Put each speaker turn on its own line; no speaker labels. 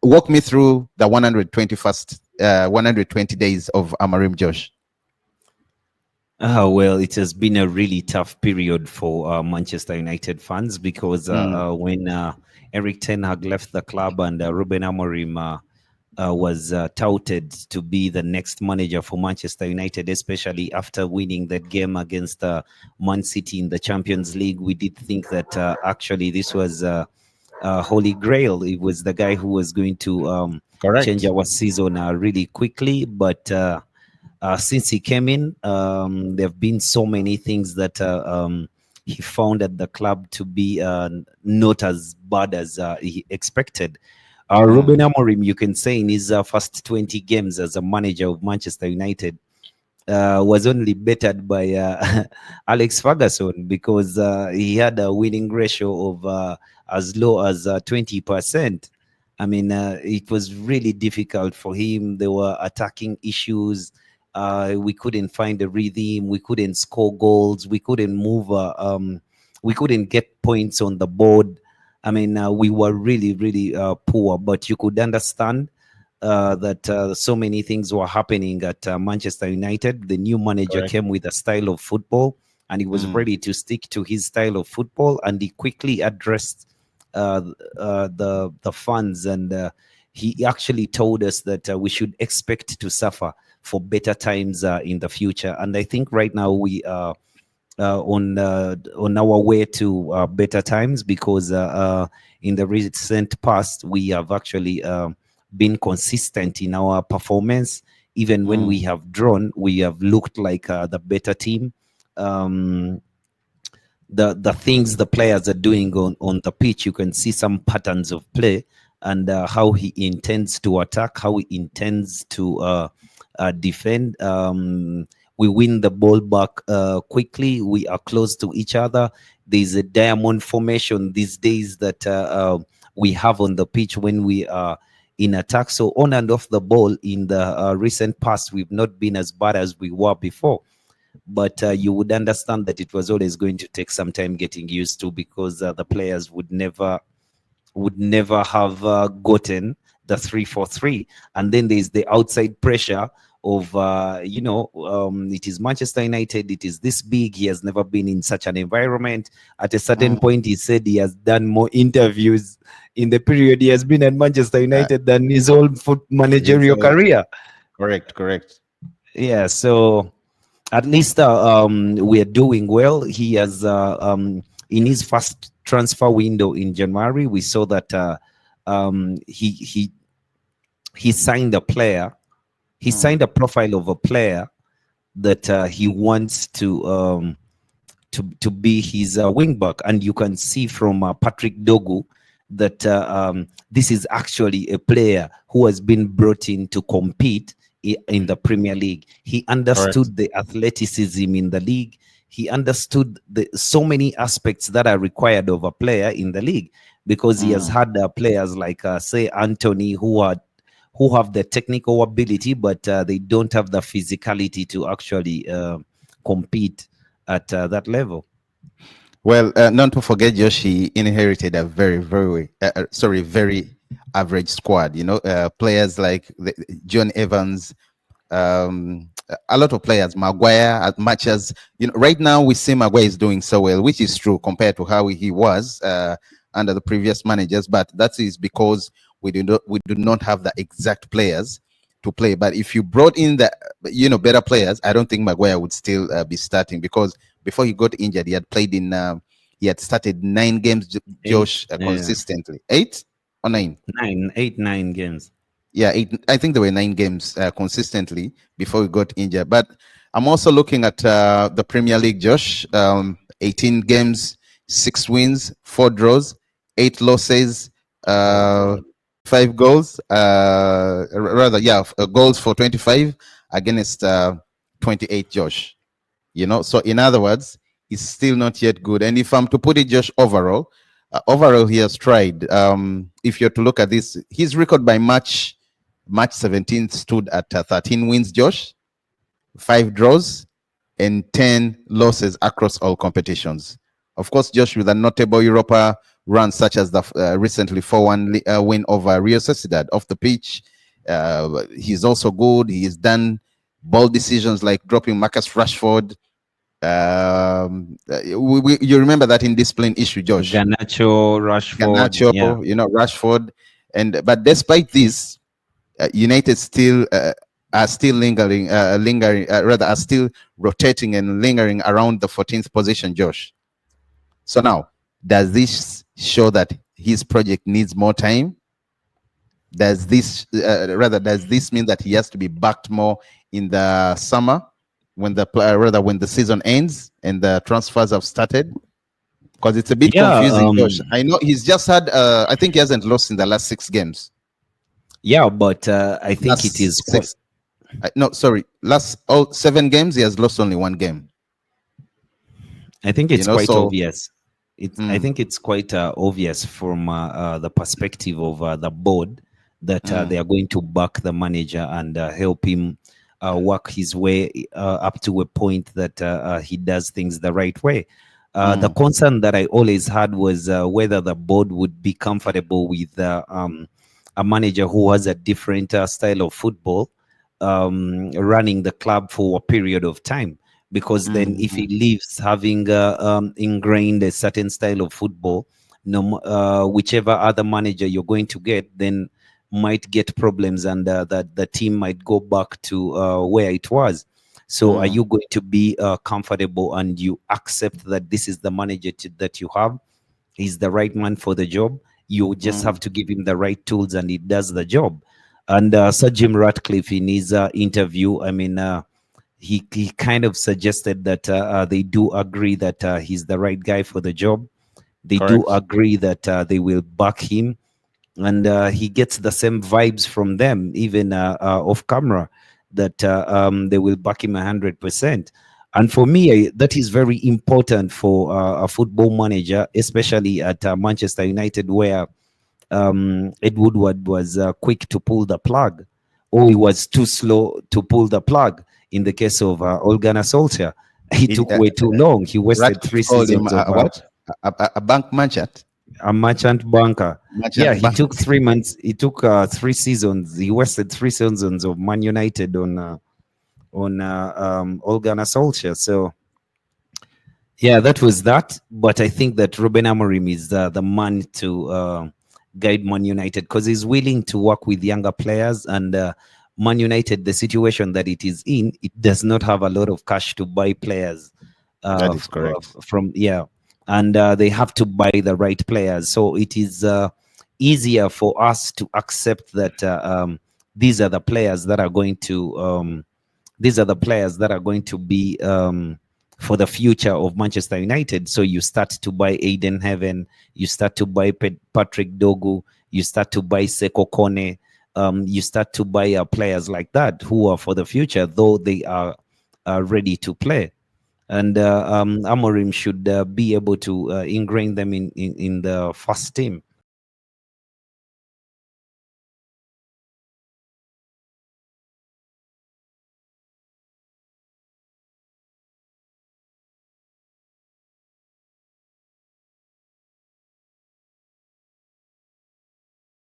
walk me through the 120 days of Amorim, Josh.
Well, it has been a really tough period for Manchester United fans because when Eric Ten Hag left the club and Ruben Amorim was touted to be the next manager for Manchester United, especially after winning that game against Man City in the Champions League. We did think that actually this was Holy Grail. It was the guy who was going to change
Correct.
our season really quickly, but since he came in, there have been so many things that he found at the club to be not as bad as he expected. Ruben Amorim, you can say in his first 20 games as a manager of Manchester United, was only bettered by Alex Ferguson because he had a winning ratio of as low as 20%. I mean, it was really difficult for him. There were attacking issues. We couldn't find a rhythm. We couldn't score goals. We couldn't move. We couldn't get points on the board. I mean, we were really, really poor. But you could understand that so many things were happening at Manchester United. The new manager
Correct.
came with a style of football, and he was ready to stick to his style of football. And he quickly addressed the fans, and he actually told us that we should expect to suffer for better times in the future. And I think right now we are on our way to better times because in the recent past we have actually been consistent in our performance. Even when we have drawn, we have looked like the better team. The things the players are doing on the pitch, you can see some patterns of play and how he intends to attack, how he intends to defend. We win the ball back quickly. We are close to each other. There's a diamond formation these days that we have on the pitch when we are in attack. So on and off the ball in the recent past, we've not been as bad as we were before. But you would understand that it was always going to take some time getting used to because the players would never have gotten the 3-4-3. And then there's the outside pressure of it is Manchester United, it is this big, he has never been in such an environment. At a certain point he said he has done more interviews in the period he has been at Manchester United than his whole managerial career.
Correct.
Yeah, so at least we are doing well. He has in his first transfer window in January, we saw that he signed a player. He signed a profile of a player that he wants to be his wing back, and you can see from Patrick Dogu that this is actually a player who has been brought in to compete in the Premier League. He understood the athleticism in the league. He understood so many aspects that are required of a player in the league because he has had players like say Anthony who have the technical ability, but they don't have the physicality to actually compete at that level.
Well, not to forget, Josh, he inherited a very average squad. You know, players like John Evans, a lot of players, Maguire, as much as, you know, right now we see Maguire is doing so well, which is true compared to how he was under the previous managers. But that is because we do not have the exact players to play. But if you brought in the, you know, better players, I don't think Maguire would still be starting, because before he got injured, he had played in he had started 9 games, Josh, consistently. 8 or 9?
9 games.
Yeah, 8. I think there were 9 games consistently before he got injured. But I'm also looking at the Premier League, Josh. 18 games, 6 wins, 4 draws, 8 losses, 5 goals. Goals for 25 against 28, Josh. You know, so in other words, it's still not yet good. And if I'm to put it, Josh, overall he has tried. If you're to look at this, his record by March 17th stood at 13 wins, Josh, 5 draws, and 10 losses across all competitions. Of course, Josh, with a notable Europa runs such as the recently 4-1 win over Real Sociedad off the pitch. He's also good. He's done bold decisions like dropping Marcus Rashford. You remember that indiscipline issue, Josh?
Garnacho, Rashford,
Garnacho,
yeah.
Rashford, and but despite this, United still are still rather are still rotating and lingering around the 14th position, Josh. So now, does this show that his project needs more time? Does this does this mean that he has to be backed more in the summer when the when the season ends and the transfers have started? Because it's a bit
Yeah,
confusing, Josh. I know he's just had I think he hasn't lost in the last 6 games.
yeah, but I think it is
Last
quite.
six, no, sorry, last all 7 games he has lost only 1 game.
I think
You
it's
know,
quite
so
obvious. I
mm,
think it's quite obvious from the perspective of the board that they
mm,
are going to back the manager and help him work his way up to a point that he does things the right way. The
mm,
concern that I always had was whether the board would be comfortable with a manager who has a different style of football running the club for a period of time, because then
mm,
if he
mm,
leaves having ingrained a certain style of football, whichever other manager you're going to get then might get problems, and that the team might go back to where it was. So are
mm,
you going to be comfortable and you accept that this is the manager that you have? He's the right man for the job. You just have
mm.
to give him the right tools and he does the job. And Sir Jim Ratcliffe in his interview, I mean, he kind of suggested that they do agree that he's the right guy for the job. They do
Correct.
agree that they will back him, and he gets the same vibes from them, even off camera, that they will back him 100%. And for me, that is very important for a football manager, especially at Manchester United, where Ed Woodward was quick to pull the plug, or he was too slow to pull the plug. In the case of Ole Gunnar Solskjaer, he
It,
took way too long. He wasted
Ratcliffe
three
called him
seasons of
what? A bank merchant.
a merchant banker. Yeah,
Merchant
he
bank.
took 3 months. He took 3 seasons. He wasted 3 seasons of Man United on Ole Gunnar Solskjaer. So yeah, that was that. But I think that Ruben Amorim is the man to guide Man United, because he's willing to work with younger players. And Man United, the situation that it is in, it does not have a lot of cash to buy players
That is correct.
from, yeah. And they have to buy the right players. So it is easier for us to accept that these are the players that are going to these are the players that are going to be for the future of Manchester United. So you start to buy Aiden Heaven, you start to buy Patrick Dogu, you start to buy Seko Kone, you start to buy players like that who are for the future, though they are ready to play. And Amorim should be able to ingrain them in the first team.